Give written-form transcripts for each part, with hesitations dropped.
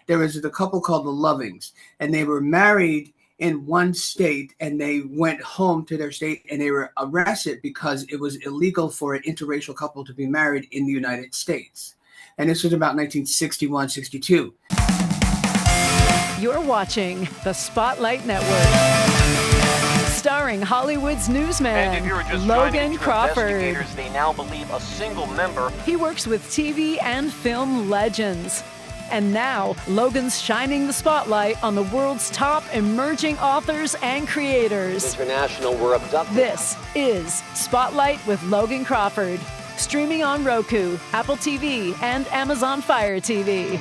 there was the couple called the Lovings, and they were married in one state, and they went home to their state, and they were arrested because it was illegal for an interracial couple to be married in the United States. And this was about 1961, 62. You're watching the Spotlight Network, starring Hollywood's newsman, Logan Crawford. They now believe a single member. He works with TV and film legends. And now, Logan's shining the spotlight on the world's top emerging authors and creators. International were abducted. This is Spotlight with Logan Crawford, streaming on Roku, Apple TV, and Amazon Fire TV.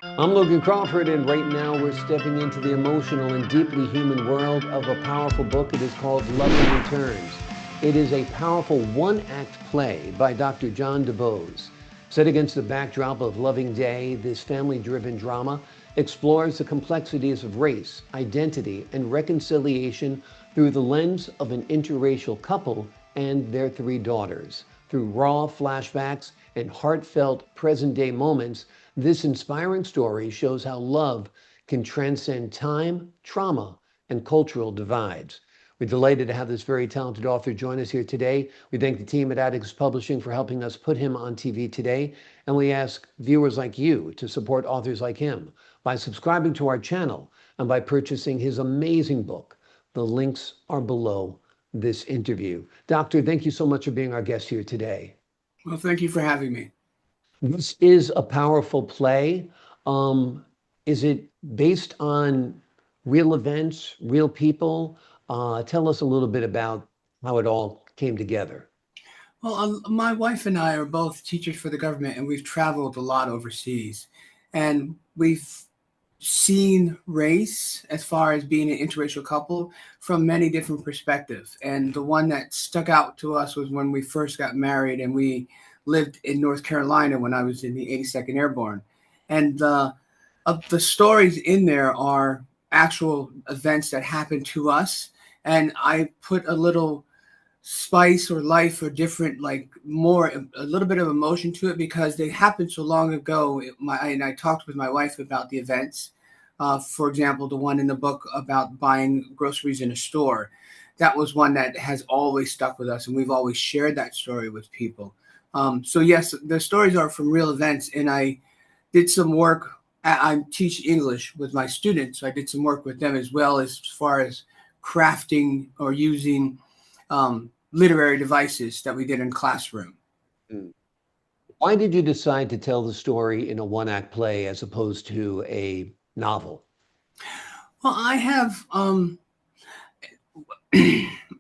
I'm Logan Crawford, and right now we're stepping into the emotional and deeply human world of a powerful book. It is called Loving Returns. It is a powerful one-act play by Dr. John DuBose. Set against the backdrop of Loving Day, this family-driven drama explores the complexities of race, identity, and reconciliation through the lens of an interracial couple and their 3 daughters. Through raw flashbacks and heartfelt present-day moments, this inspiring story shows how love can transcend time, trauma, and cultural divides. We're delighted to have this very talented author join us here today. We thank the team at Atticus Publishing for helping us put him on TV today. And we ask viewers like you to support authors like him by subscribing to our channel and by purchasing his amazing book. The links are below this interview. Doctor, thank you so much for being our guest here today. Well, thank you for having me. This is a powerful play. Is it based on real events, real people? Tell us a little bit about how it all came together. Well, my wife and I are both teachers for the government, and we've traveled a lot overseas. And we've seen race, as far as being an interracial couple, from many different perspectives. And the one that stuck out to us was when we first got married, and we lived in North Carolina when I was in the 82nd Airborne. And the stories in there are actual events that happened to us. And I put a little spice or life or different, like a little bit of emotion to it because they happened so long ago. And I talked with my wife about the events. For example, the one in the book about buying groceries in a store. That was one that has always stuck with us. And we've always shared that story with people. So yes, the stories are from real events. And I did some work. I teach English with my students. So I did some work with them as well as far as crafting or using literary devices that we did in classroom. Why did you decide to tell the story in a one-act play as opposed to a novel? Well, I have,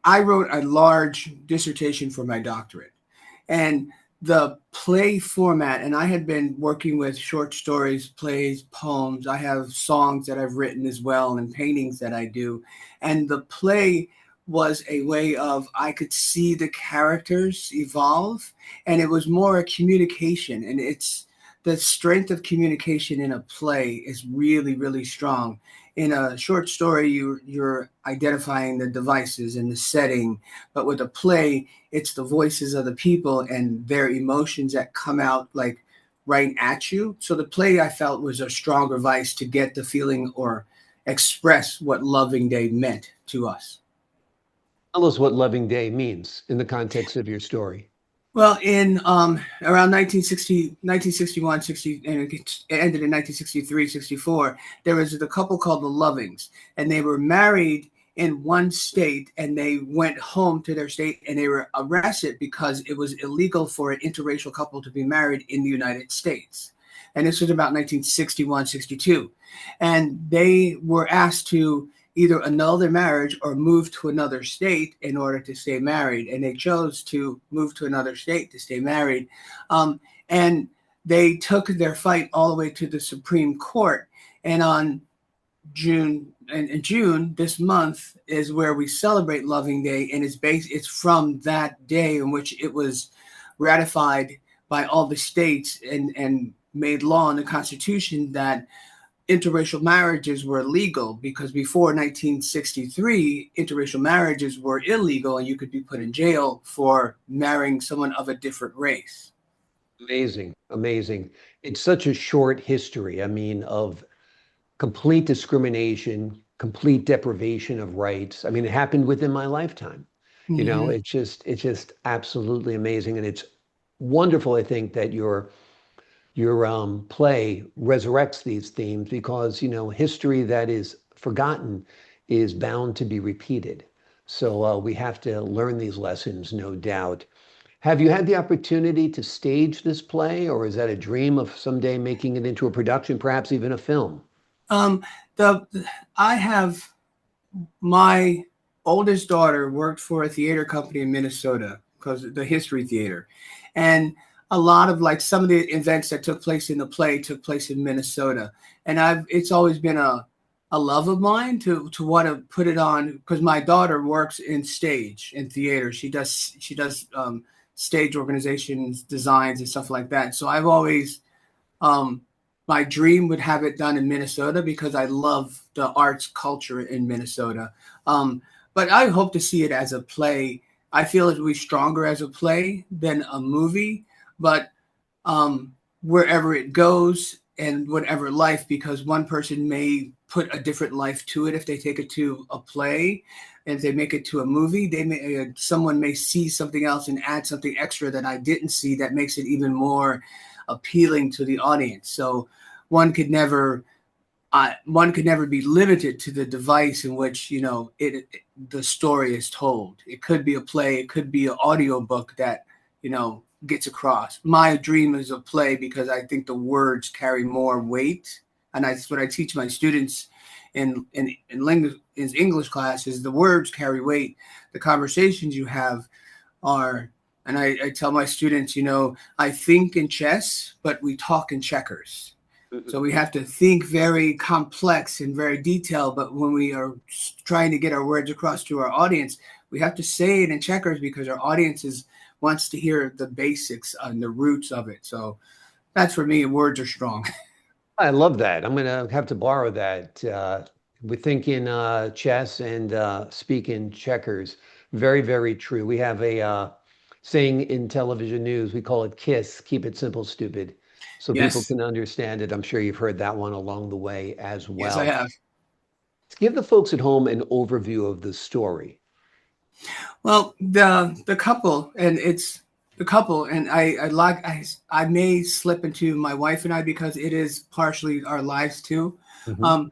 I wrote a large dissertation for my doctorate, and the play format, and I had been working with short stories, plays, poems. I have songs that I've written as well and paintings that I do. And the play was a way of, I could see the characters evolve, and it was more a communication. And it's the strength of communication in a play is really, really strong. In a short story, you're identifying the devices and the setting, but with a play, it's the voices of the people and their emotions that come out like right at you. So the play, I felt, was a stronger device to get the feeling or express what Loving Day meant to us. Tell us what Loving Day means in the context of your story. Well, in around 1961, 60, and it ended in 1963, 64, there was the couple called the Lovings, and they were married in one state, and they went home to their state, and they were arrested because it was illegal for an interracial couple to be married in the United States. And this was about 1961, 62. And they were asked to either annul their marriage or move to another state in order to stay married. And they chose to move to another state to stay married. And they took their fight all the way to the Supreme Court. And on June, this month, is where we celebrate Loving Day. And it's from that day in which it was ratified by all the states and made law in the Constitution that interracial marriages were legal, because before 1963, interracial marriages were illegal and you could be put in jail for marrying someone of a different race. Amazing, amazing. It's such a short history, I mean, of complete discrimination, complete deprivation of rights. I mean, it happened within my lifetime. You know, Hmm. it's just absolutely amazing. And it's wonderful, I think, that your play resurrects these themes because, you know, history that is forgotten is bound to be repeated. So we have to learn these lessons, no doubt. Have you had the opportunity to stage this play, or is that a dream of someday making it into a production, perhaps even a film? Um, the I have my oldest daughter worked for a theater company in Minnesota because the History Theater, and a lot of like some of the events that took place in the play took place in Minnesota, and I've it's always been a love of mine to want to put it on because my daughter works in stage and theater. She does stage organizations, designs, and stuff like that. So I've always um, my dream would have it done in Minnesota because I love the arts culture in Minnesota. Um, but I hope to see it as a play. I feel it will be stronger as a play than a movie, but wherever it goes and whatever life, because one person may put a different life to it if they take it to a play. And if they make it to a movie, they may someone may see something else and add something extra that I didn't see that makes it even more appealing to the audience. So one could never one could never be limited to the device in which the story is told. It could be a play, it could be an audio book that gets across. My dream is a play because I think the words carry more weight, and that's what I teach my students in English class is the words carry weight. The conversations you have are, and I tell my students, I think in chess, but we talk in checkers. So we have to think very complex and very detailed. But when we are trying to get our words across to our audience, we have to say it in checkers because our wants to hear the basics and the roots of it. So that's for me. Words are strong. I love that. I'm gonna have to borrow that. We think in chess and speak in checkers. Very, very true. We have a saying in television news. We call it KISS, keep it simple, stupid, so people Yes. can understand it. I'm sure you've heard that one along the way as Yes, I well. have. Give the folks at home an overview of the story. Well, the couple, and it's the couple, and I may slip into my wife and I because it is partially our lives too. Mhm. Um,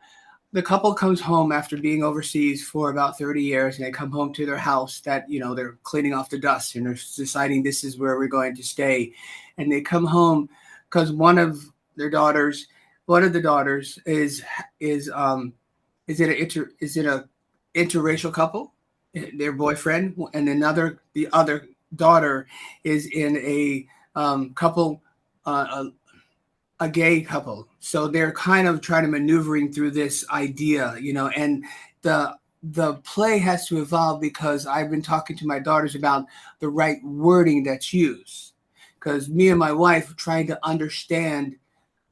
the couple comes home after being overseas for about 30 years, and they come home to their house that they're cleaning off the dust and they're deciding this is where we're going to stay, and they come home because one of the daughters is is it a interracial couple, their boyfriend, and the other daughter is in a couple, a gay couple. So they're kind of trying to maneuvering through this idea, and the play has to evolve because I've been talking to my daughters about the right wording that's used. Because me and my wife are trying to understand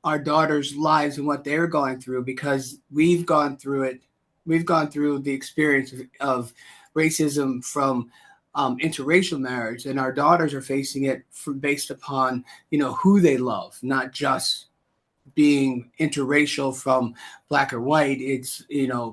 our daughters' lives and what they're going through because we've gone through it. We've gone through the experience of racism from interracial marriage, and our daughters are facing it based upon who they love, not just being interracial from black or white. It's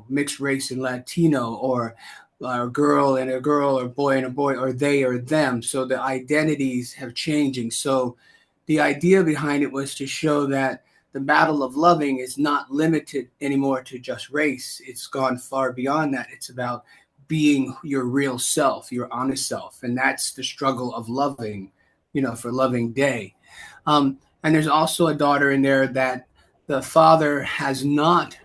mixed race and Latino, or a girl and a girl, or boy and a boy, or they or them. So the identities have changing. So the idea behind it was to show that the battle of loving is not limited anymore to just race. It's gone far beyond that. It's about being your real self, your honest self. And that's the struggle of loving, for loving day. And there's also a daughter in there that the father has not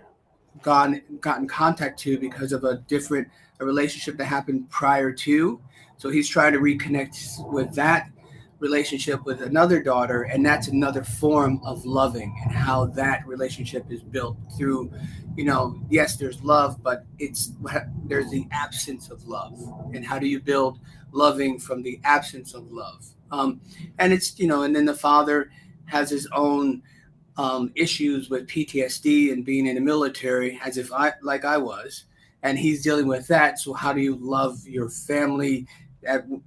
gotten contact to because of a relationship that happened prior to. So he's trying to reconnect with that relationship with another daughter, and that's another form of loving and how that relationship is built through. Yes, there's love, but there's the absence of love, and how do you build loving from the absence of love? And and then the father has his own issues with PTSD and being in the military, as if I was, and he's dealing with that. So how do you love your family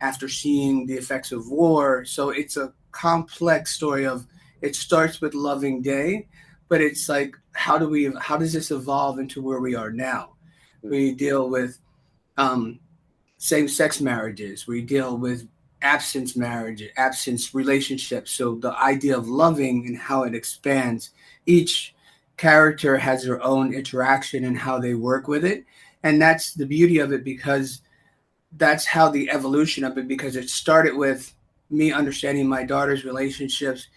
after seeing the effects of war? So it's a complex story of, it starts with Loving Day, but it's like, how does this evolve into where we are now? We deal with um, same-sex marriages. We deal with absence relationships. So the idea of loving and how it expands. Each character has their own interaction and how they work with it, and that's the beauty of it, because that's how the evolution of it. Because it started with me understanding my daughter's relationships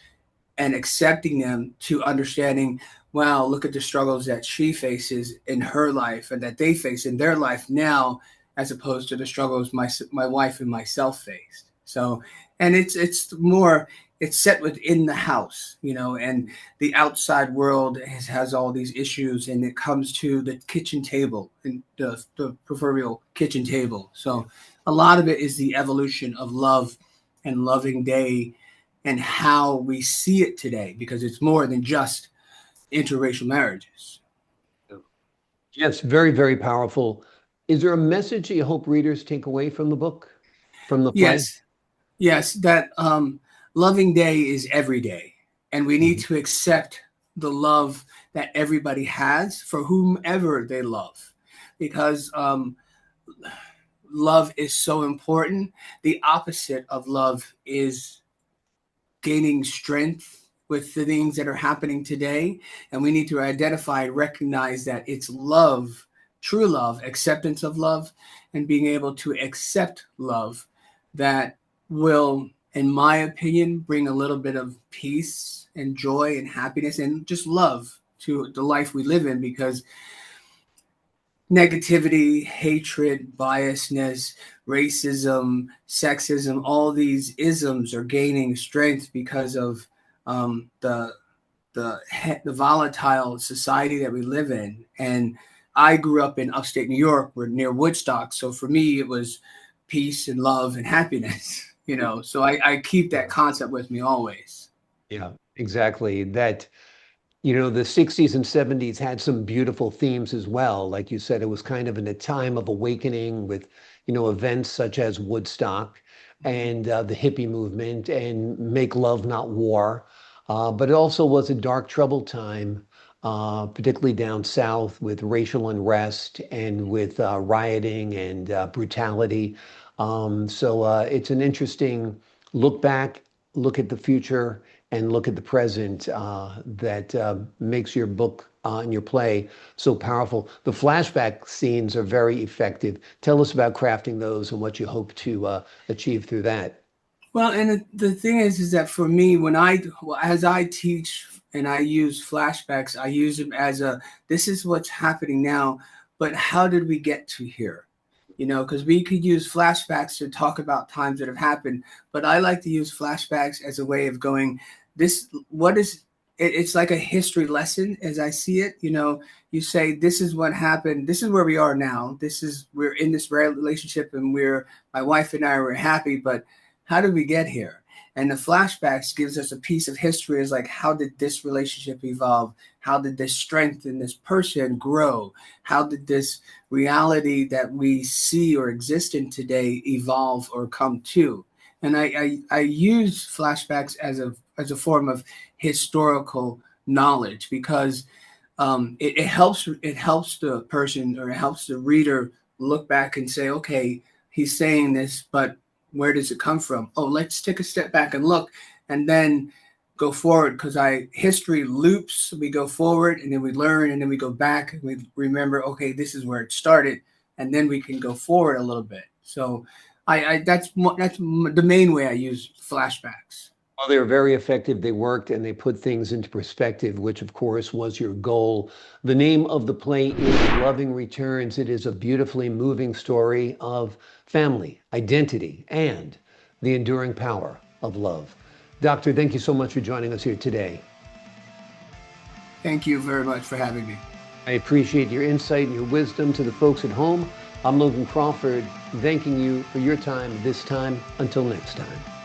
and accepting them, to understanding, wow, look at the struggles that she faces in her life and that they face in their life now, as opposed to the struggles my wife and myself faced. So, and it's set within the house, and the outside world has all these issues, and it comes to the kitchen table, and the proverbial kitchen table. So a lot of it is the evolution of love and Loving Day, and how we see it today, because it's more than just interracial marriages. Yes, very, very powerful. Is there a message that you hope readers take away from the book, from the play? Yes, that Loving Day is every day, and we need Mhm. to accept the love that everybody has for whomever they love, because love is so important. The opposite of love is gaining strength with the things that are happening today, and we need to identify and recognize that it's love, true love, acceptance of love, and being able to accept love, that will, in my opinion, bring a little bit of peace and joy and happiness and just love to the life we live in. Because negativity, hatred, biasness, racism, sexism, all these isms are gaining strength because of the volatile society that we live in. And I grew up in upstate New York, we're near Woodstock, so for me it was peace and love and happiness. So I keep that concept with me always. Yeah, exactly. The 60s and 70s had some beautiful themes as well. Like you said, it was kind of in a time of awakening with, events such as Woodstock and the hippie movement and Make Love, Not War. But it also was a dark, troubled time, particularly down south with racial unrest and with rioting and brutality. So it's an interesting look back, look at the future, and look at the present that makes your book and your play so powerful. The flashback scenes are very effective. Tell us about crafting those and what you hope to achieve through that. Well, and the thing is that for me, as I teach and I use flashbacks, I use them as this is what's happening now, but how did we get to here? Because we could use flashbacks to talk about times that have happened, but I like to use flashbacks as a way of going, it's like a history lesson as I see it. You say, this is what happened. This is where we are now. We're in this relationship, and my wife and I were happy, but how did we get here? And the flashbacks gives us a piece of history, is like, how did this relationship evolve? How did this strength in this person grow? How did this reality that we see or exist in today evolve or come to? And I use flashbacks as a form of historical knowledge, because it helps the person, or it helps the reader look back and say, okay, he's saying this, but where does it come from? Oh, let's take a step back and look, and then go forward, because history loops. We go forward, and then we learn, and then we go back, and we remember, okay, this is where it started, and then we can go forward a little bit. So that's the main way I use flashbacks. Well, they were very effective. They worked and they put things into perspective, which of course was your goal. The name of the play is Loving Returns. It is a beautifully moving story of family, identity, and the enduring power of love. Doctor, thank you so much for joining us here today. Thank you very much for having me. I appreciate your insight and your wisdom. To the folks at home, I'm Logan Crawford, thanking you for your time this time. Until next time.